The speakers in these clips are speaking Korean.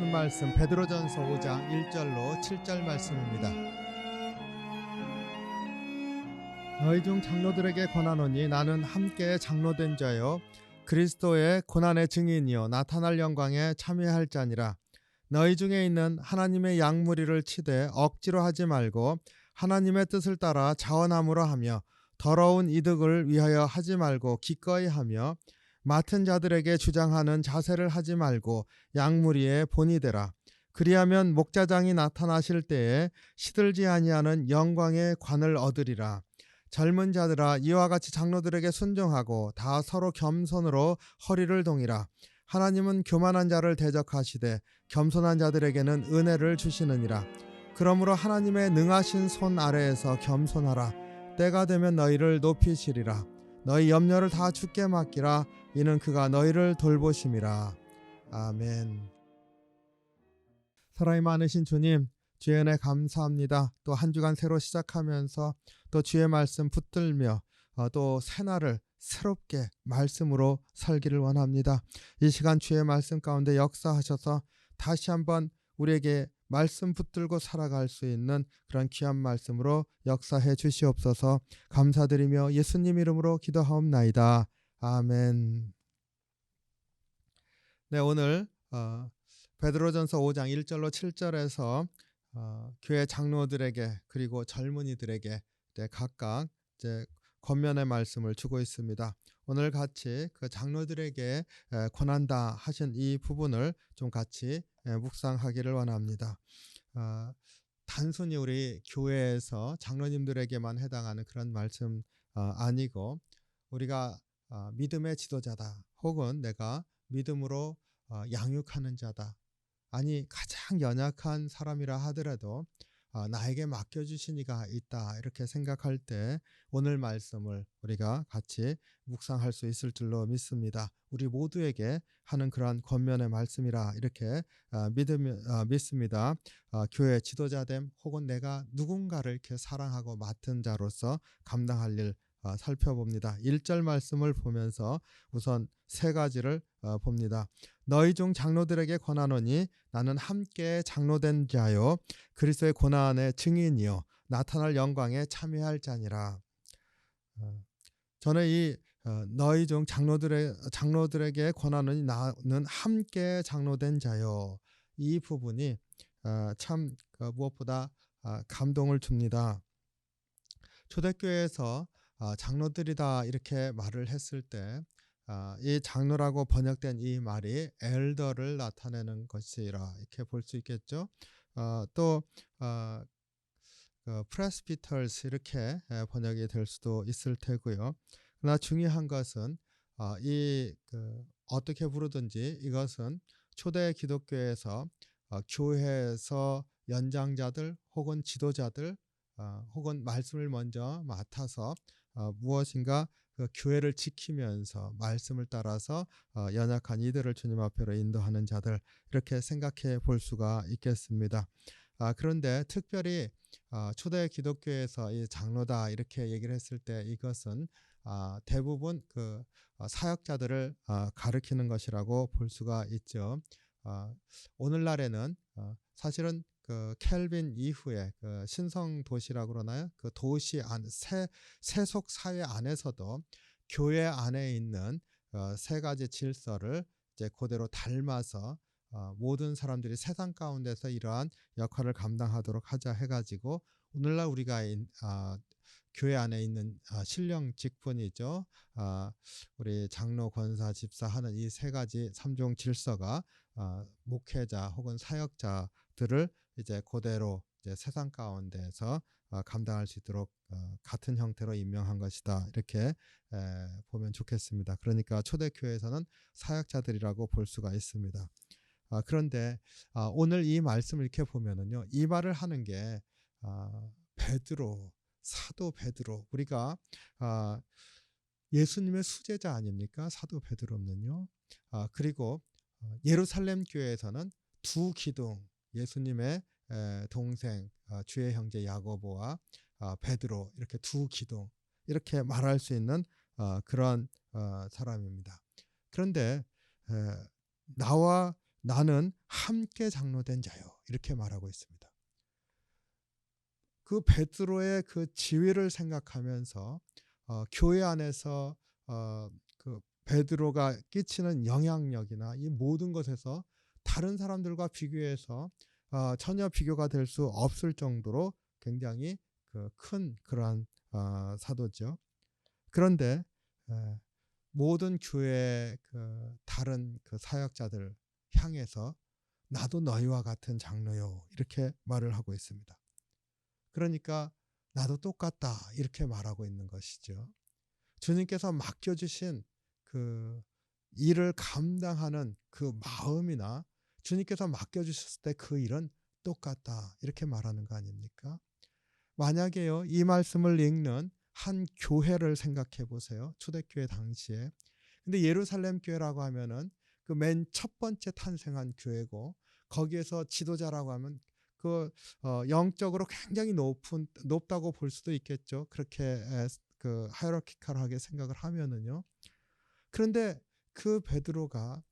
본문 말씀 베드로전서 5장 1절로 7절 말씀입니다. 너희 중 장로들에게 권하노니 나는 함께 장로된 자요 그리스도의 고난의 증인이요 나타날 영광에 참여할 자니라. 너희 중에 있는 하나님의 양무리를 치되 억지로 하지 말고 하나님의 뜻을 따라 자원함으로 하며 더러운 이득을 위하여 하지 말고 기꺼이 하며 맡은 자들에게 주장하는 자세를 하지 말고 양무리의 본이 되라. 그리하면 목자장이 나타나실 때에 시들지 아니하는 영광의 관을 얻으리라. 젊은 자들아 이와 같이 장로들에게 순종하고 다 서로 겸손으로 허리를 동이라. 하나님은 교만한 자를 대적하시되 겸손한 자들에게는 은혜를 주시느니라. 그러므로 하나님의 능하신 손 아래에서 겸손하라. 때가 되면 너희를 높이시리라. 너희 염려를 다 주께 맡기라. 이는 그가 너희를 돌보심이라. 아멘. 사랑이 많으신 주님, 주의 은혜 감사합니다. 또 한 주간 새로 시작하면서 또 주의 말씀 붙들며 또 새날을 새롭게 말씀으로 살기를 원합니다. 이 시간 주의 말씀 가운데 역사하셔서 다시 한번 우리에게 말씀 붙들고 살아갈 수 있는 그런 귀한 말씀으로 역사해 주시옵소서. 감사드리며 예수님 이름으로 기도하옵나이다. 아멘. 네, 오늘 베드로전서 5장 1절로 7절에서 교회 장로들에게 그리고 젊은이들에게 각각 권면의 말씀을 주고 있습니다. 오늘 같이 그 장로들에게 권한다 하신 이 부분을 좀 같이 묵상하기를 원합니다. 단순히 우리 교회에서 장로님들에게만 해당하는 그런 말씀 아니고 우리가 믿음의 지도자다 혹은 내가 믿음으로 양육하는 자다, 아니 가장 연약한 사람이라 하더라도 나에게 맡겨주신 이가 있다 이렇게 생각할 때 오늘 말씀을 우리가 같이 묵상할 수 있을 줄로 믿습니다. 우리 모두에게 하는 그러한 권면의 말씀이라 이렇게 믿습니다. 교회 지도자됨 혹은 내가 누군가를 이렇게 사랑하고 맡은 자로서 감당할 일 살펴봅니다. 1절 말씀을 보면서 우선 세 가지를 봅니다. 너희 중 장로들에게 권하노니 나는 함께 장로된 자요 그리스도의 고난의 증인이요 나타날 영광에 참여할 자니라. 저는 이 너희 중 장로들에게 권하노니 나는 함께 장로된 자요, 이 부분이 참 무엇보다 감동을 줍니다. 초대교회에서 장로들이다 이렇게 말을 했을 때 이 장로라고 번역된 이 말이 엘더를 나타내는 것이라 이렇게 볼 수 있겠죠. 또 프레스비터스 이렇게 번역이 될 수도 있을 테고요. 그러나 중요한 것은 어떻게 부르든지 이것은 초대 기독교에서 교회에서 연장자들 혹은 지도자들 혹은 말씀을 먼저 맡아서 무엇인가 그 교회를 지키면서 말씀을 따라서 연약한 이들을 주님 앞으로 인도하는 자들 이렇게 생각해 볼 수가 있겠습니다. 그런데 특별히 초대 기독교에서 이 장로다 이렇게 얘기를 했을 때 이것은 대부분 그 사역자들을 가리키는 것이라고 볼 수가 있죠. 오늘날에는 사실은 그 켈빈 이후에 그 신성 도시라고 그러나요? 그 도시 안 세속 사회 안에서도 교회 안에 있는 세 가지 질서를 이제 그대로 닮아서 모든 사람들이 세상 가운데서 이러한 역할을 감당하도록 하자 해가지고 오늘날 우리가 교회 안에 있는 신령 직분이죠. 우리 장로, 권사, 집사 하는 이 세 가지 3종 질서가 목회자 혹은 사역자들을 이제 그대로 이제 세상 가운데서 감당할 수 있도록 같은 형태로 임명한 것이다 이렇게 보면 좋겠습니다. 그러니까 초대교회에서는 사역자들이라고 볼 수가 있습니다. 그런데 오늘 이 말씀을 이렇게 보면은요, 이 말을 하는 게 베드로, 사도 베드로, 우리가 예수님의 수제자 아닙니까? 사도 베드로는요. 그리고 예루살렘 교회에서는 두 기둥, 예수님의 동생 주의 형제 야고보와 베드로 이렇게 두 기둥 이렇게 말할 수 있는 그런 사람입니다. 그런데 나와 나는 함께 장로된 자요. 이렇게 말하고 있습니다. 그 베드로의 그 지위를 생각하면서 교회 안에서 그 베드로가 끼치는 영향력이나 이 모든 것에서 다른 사람들과 비교해서 전혀 비교가 될 수 없을 정도로 굉장히 큰 그러한 사도죠. 그런데 모든 교회 다른 사역자들 향해서 나도 너희와 같은 장로요 이렇게 말을 하고 있습니다. 그러니까 나도 똑같다 이렇게 말하고 있는 것이죠. 주님께서 맡겨주신 그 일을 감당하는 그 마음이나 주님께서 맡겨주셨을 때 그 일은 똑같다 이렇게 말하는 거 아닙니까? 만약에요 이 말씀을 읽는 한 교회를 생각해 보세요. 초대교회 당시에. 근데 예루살렘 교회라고 하면은 그 맨 첫 번째 탄생한 교회고 거기에서 지도자라고 하면 영적으로 굉장히 높다고 볼 수도 있겠죠. 그렇게 하이라키컬하게 생각을 하면은요. 그런데 그 베드로가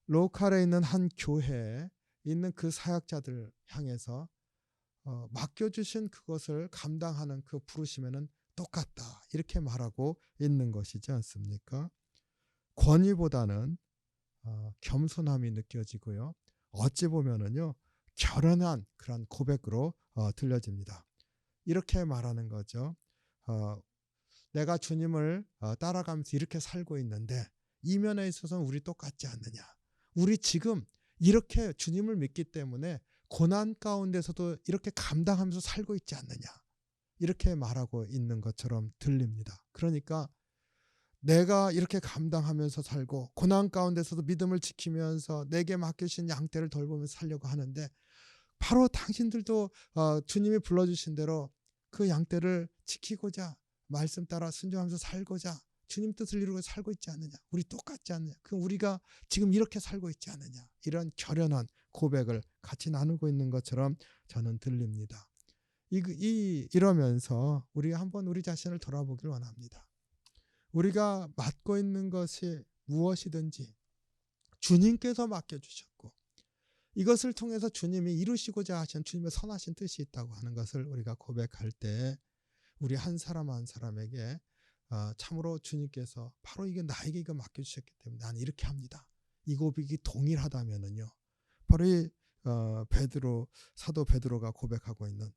로컬에 있는 한 교회에 있는 그 사역자들 향해서 맡겨주신 그것을 감당하는 그 부르심에는 똑같다 이렇게 말하고 있는 것이지 않습니까? 권위보다는 겸손함이 느껴지고요. 어찌 보면은요 결연한 그런 고백으로 들려집니다. 이렇게 말하는 거죠. 내가 주님을 따라가면서 이렇게 살고 있는데 이 면에 있어서는 우리 똑같지 않느냐. 우리 지금 이렇게 주님을 믿기 때문에 고난 가운데서도 이렇게 감당하면서 살고 있지 않느냐. 이렇게 말하고 있는 것처럼 들립니다. 그러니까 내가 이렇게 감당하면서 살고 고난 가운데서도 믿음을 지키면서 내게 맡기신 양떼를 돌보면서 살려고 하는데 바로 당신들도 주님이 불러주신 대로 그 양떼를 지키고자 말씀 따라 순종하면서 살고자 주님 뜻을 이루고 살고 있지 않느냐. 우리 똑같지 않느냐. 그럼 우리가 지금 이렇게 살고 있지 않느냐. 이런 결연한 고백을 같이 나누고 있는 것처럼 저는 들립니다. 이러면서 우리 한번 우리 자신을 돌아보길 원합니다. 우리가 맡고 있는 것이 무엇이든지 주님께서 맡겨주셨고 이것을 통해서 주님이 이루시고자 하신 주님의 선하신 뜻이 있다고 하는 것을 우리가 고백할 때 우리 한 사람 한 사람에게 참으로 주님께서 바로 이게 나에게 이거 맡겨주셨기 때문에 나는 이렇게 합니다. 이 고백이 동일하다면은요. 바로 이 사도 베드로가 고백하고 있는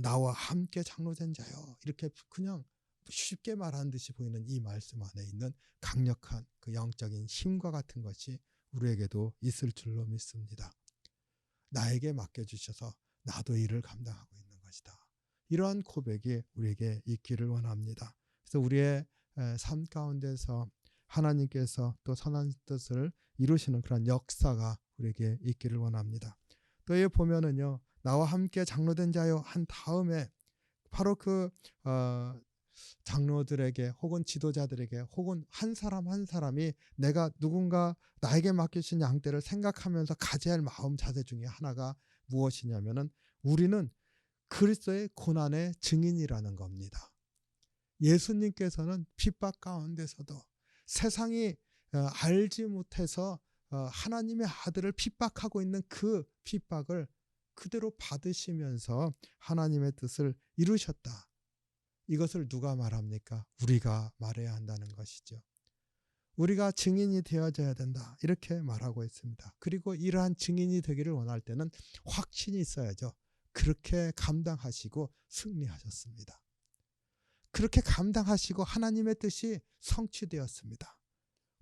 나와 함께 장로된 자요. 이렇게 그냥 쉽게 말하는 듯이 보이는 이 말씀 안에 있는 강력한 그 영적인 힘과 같은 것이 우리에게도 있을 줄로 믿습니다. 나에게 맡겨주셔서 나도 일을 감당하고 있는 것이다. 이러한 고백이 우리에게 있기를 원합니다. 그래서 우리의 삶 가운데서 하나님께서 또 선한 뜻을 이루시는 그런 역사가 우리에게 있기를 원합니다. 또 여기 보면은요. 나와 함께 장로된 자요 한 다음에 바로 그 장로들에게 혹은 지도자들에게 혹은 한 사람 한 사람이 내가 누군가 나에게 맡기신 양떼를 생각하면서 가져야 할 마음 자세 중에 하나가 무엇이냐면은 우리는 그리스도의 고난의 증인이라는 겁니다. 예수님께서는 핍박 가운데서도 세상이 알지 못해서 하나님의 아들을 핍박하고 있는 그 핍박을 그대로 받으시면서 하나님의 뜻을 이루셨다. 이것을 누가 말합니까? 우리가 말해야 한다는 것이죠. 우리가 증인이 되어져야 된다. 이렇게 말하고 있습니다. 그리고 이러한 증인이 되기를 원할 때는 확신이 있어야죠. 그렇게 감당하시고 승리하셨습니다. 그렇게 감당하시고 하나님의 뜻이 성취되었습니다.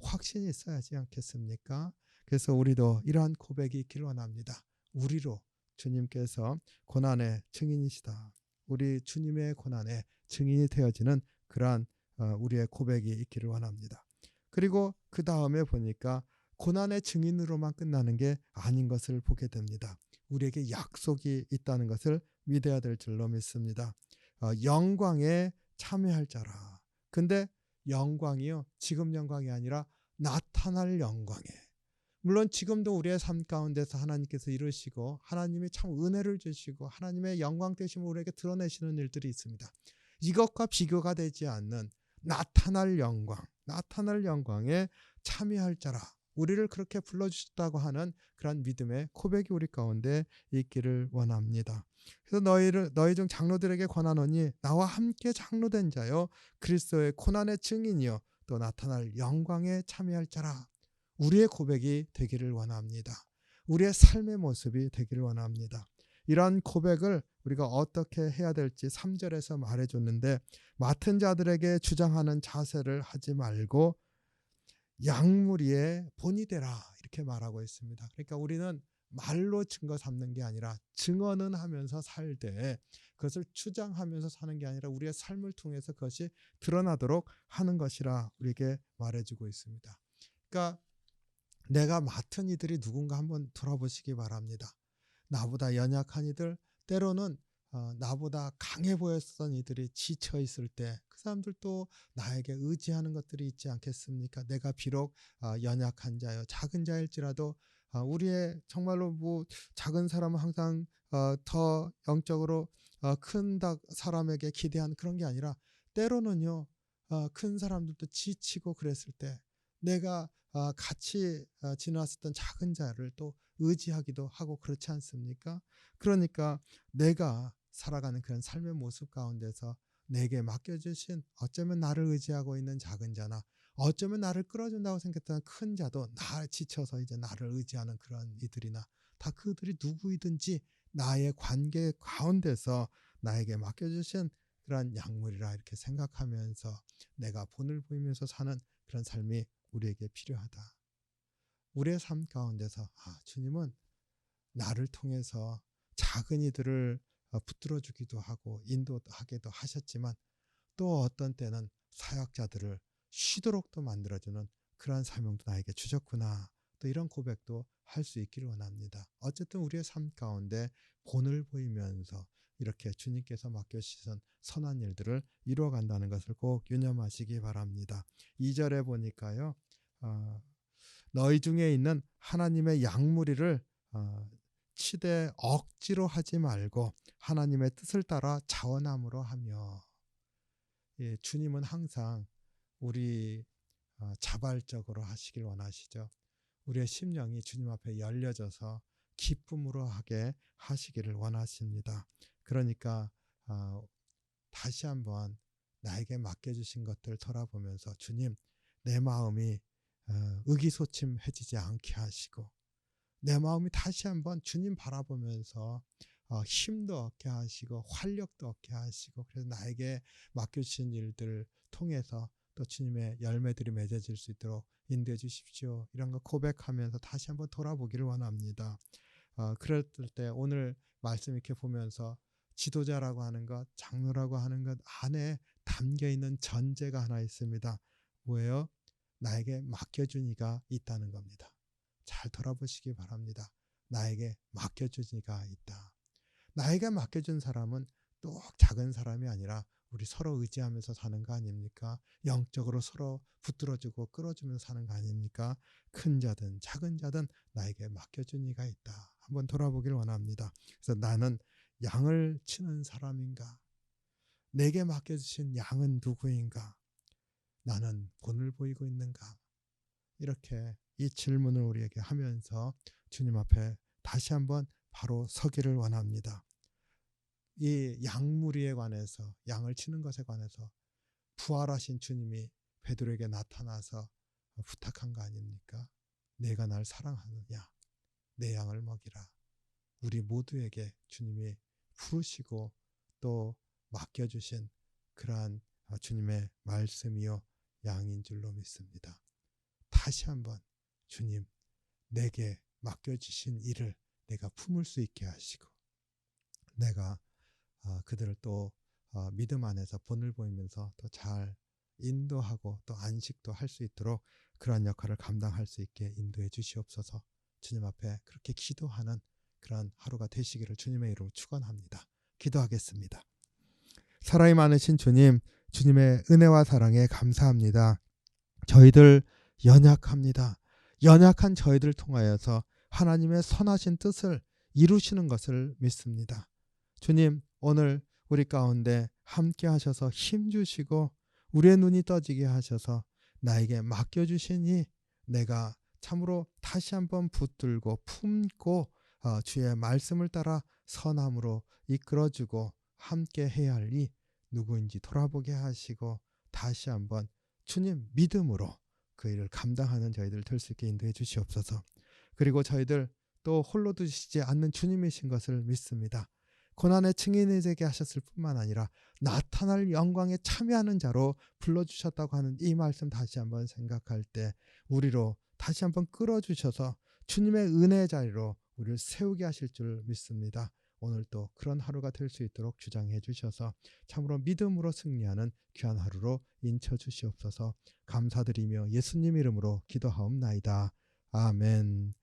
확신이 있어야지 않겠습니까? 그래서 우리도 이러한 고백이 있기를 원합니다. 우리로 주님께서 고난의 증인이시다. 우리 주님의 고난의 증인이 되어지는 그러한 우리의 고백이 있기를 원합니다. 그리고 그 다음에 보니까 고난의 증인으로만 끝나는 게 아닌 것을 보게 됩니다. 우리에게 약속이 있다는 것을 믿어야 될 줄로 믿습니다. 영광에 참여할 자라. 근데 영광이요. 지금 영광이 아니라 나타날 영광에. 물론 지금도 우리의 삶 가운데서 하나님께서 이루시고 하나님이 참 은혜를 주시고 하나님의 영광 되심을 우리에게 드러내시는 일들이 있습니다. 이것과 비교가 되지 않는 나타날 영광에 참여할 자라. 우리를 그렇게 불러주셨다고 하는 그런 믿음의 고백이 우리 가운데 있기를 원합니다. 그래서 너희 중 장로들에게 권하노니 나와 함께 장로된 자여 그리스도의 고난의 증인이요 또 나타날 영광에 참여할 자라. 우리의 고백이 되기를 원합니다. 우리의 삶의 모습이 되기를 원합니다. 이러한 고백을 우리가 어떻게 해야 될지 3절에서 말해줬는데, 맡은 자들에게 주장하는 자세를 하지 말고 양무리의 본이 되라 이렇게 말하고 있습니다. 그러니까 우리는 말로 증거 삼는 게 아니라 증언은 하면서 살되 그것을 주장하면서 사는 게 아니라 우리의 삶을 통해서 그것이 드러나도록 하는 것이라 우리에게 말해주고 있습니다. 그러니까 내가 맡은 이들이 누군가 한번 돌아보시기 바랍니다. 나보다 연약한 이들, 때로는 나보다 강해 보였던 이들이 지쳐 있을 때 그 사람들도 나에게 의지하는 것들이 있지 않겠습니까? 내가 비록 연약한 자요 작은 자일지라도 우리의 정말로 작은 사람은 항상 더 영적으로 큰 사람에게 기대한 그런 게 아니라 때로는요 큰 사람들도 지치고 그랬을 때 내가 같이 지나왔었던 작은 자를 또 의지하기도 하고 그렇지 않습니까? 그러니까 내가 살아가는 그런 삶의 모습 가운데서 내게 맡겨주신 어쩌면 나를 의지하고 있는 작은 자나 어쩌면 나를 끌어준다고 생각했던 큰 자도 나 지쳐서 이제 나를 의지하는 그런 이들이나 다 그들이 누구이든지 나의 관계 가운데서 나에게 맡겨주신 그런 약물이라 이렇게 생각하면서 내가 본을 보이면서 사는 그런 삶이 우리에게 필요하다. 우리의 삶 가운데서 주님은 나를 통해서 작은 이들을 붙들어 주기도 하고 인도하기도 하셨지만 또 어떤 때는 사역자들을 쉬도록도 만들어주는 그러한 사명도 나에게 주셨구나. 또 이런 고백도 할 수 있기를 원합니다. 어쨌든 우리의 삶 가운데 본을 보이면서 이렇게 주님께서 맡겨주신 선한 일들을 이루어간다는 것을 꼭 유념하시기 바랍니다. 2절에 보니까요. 너희 중에 있는 하나님의 양무리를 치되 억지로 하지 말고 하나님의 뜻을 따라 자원함으로 하며. 예, 주님은 항상 우리 자발적으로 하시길 원하시죠. 우리의 심령이 주님 앞에 열려져서 기쁨으로 하게 하시기를 원하십니다. 그러니까 다시 한번 나에게 맡겨주신 것들 돌아보면서 주님 내 마음이 의기소침해지지 않게 하시고 내 마음이 다시 한번 주님 바라보면서 힘도 얻게 하시고 활력도 얻게 하시고 그래서 나에게 맡겨주신 일들을 통해서 또 주님의 열매들이 맺어질 수 있도록 인도해 주십시오. 이런 거 고백하면서 다시 한번 돌아보기를 원합니다. 그럴 때 오늘 말씀 이렇게 보면서 지도자라고 하는 것, 장로라고 하는 것 안에 담겨 있는 전제가 하나 있습니다. 뭐예요? 나에게 맡겨준 이가 있다는 겁니다. 잘 돌아보시기 바랍니다. 나에게 맡겨준 이가 있다. 나에게 맡겨준 사람은 또 작은 사람이 아니라 우리 서로 의지하면서 사는 거 아닙니까? 영적으로 서로 붙들어주고 끌어주면서 사는 거 아닙니까? 큰 자든 작은 자든 나에게 맡겨준 이가 있다. 한번 돌아보기를 원합니다. 그래서 나는 양을 치는 사람인가? 내게 맡겨주신 양은 누구인가? 나는 본을 보이고 있는가? 이렇게 이 질문을 우리에게 하면서 주님 앞에 다시 한번 바로 서기를 원합니다. 이 양무리에 관해서 양을 치는 것에 관해서 부활하신 주님이 베드로에게 나타나서 부탁한 거 아닙니까? 내가 날 사랑하느냐? 내 양을 먹이라. 우리 모두에게 주님이 부르시고 또 맡겨주신 그러한 주님의 말씀이요 양인 줄로 믿습니다. 다시 한번 주님 내게 맡겨주신 일을 내가 품을 수 있게 하시고 내가 그들을 또 믿음 안에서 본을 보이면서 더 잘 인도하고 또 안식도 할 수 있도록 그러한 역할을 감당할 수 있게 인도해 주시옵소서. 주님 앞에 그렇게 기도하는 그러한 하루가 되시기를 주님의 이름으로 축원합니다. 기도하겠습니다. 사랑이 많으신 주님, 주님의 은혜와 사랑에 감사합니다. 저희들 연약합니다. 연약한 저희들 통하여서 하나님의 선하신 뜻을 이루시는 것을 믿습니다. 주님, 오늘 우리 가운데 함께 하셔서 힘주시고 우리의 눈이 떠지게 하셔서 나에게 맡겨주시니 내가 참으로 다시 한번 붙들고 품고 주의 말씀을 따라 선함으로 이끌어주고 함께 해야 할 이 누구인지 돌아보게 하시고 다시 한번 주님 믿음으로 그 일을 감당하는 저희들 될 수 있게 인도해 주시옵소서. 그리고 저희들 또 홀로 두시지 않는 주님이신 것을 믿습니다. 고난의 증인이 되게 하셨을 뿐만 아니라 나타날 영광에 참여하는 자로 불러주셨다고 하는 이 말씀 다시 한번 생각할 때 우리로 다시 한번 끌어주셔서 주님의 은혜의 자리로 우리를 세우게 하실 줄 믿습니다. 오늘 또 그런 하루가 될 수 있도록 주장해 주셔서 참으로 믿음으로 승리하는 귀한 하루로 인쳐 주시옵소서. 감사드리며 예수님 이름으로 기도하옵나이다. 아멘.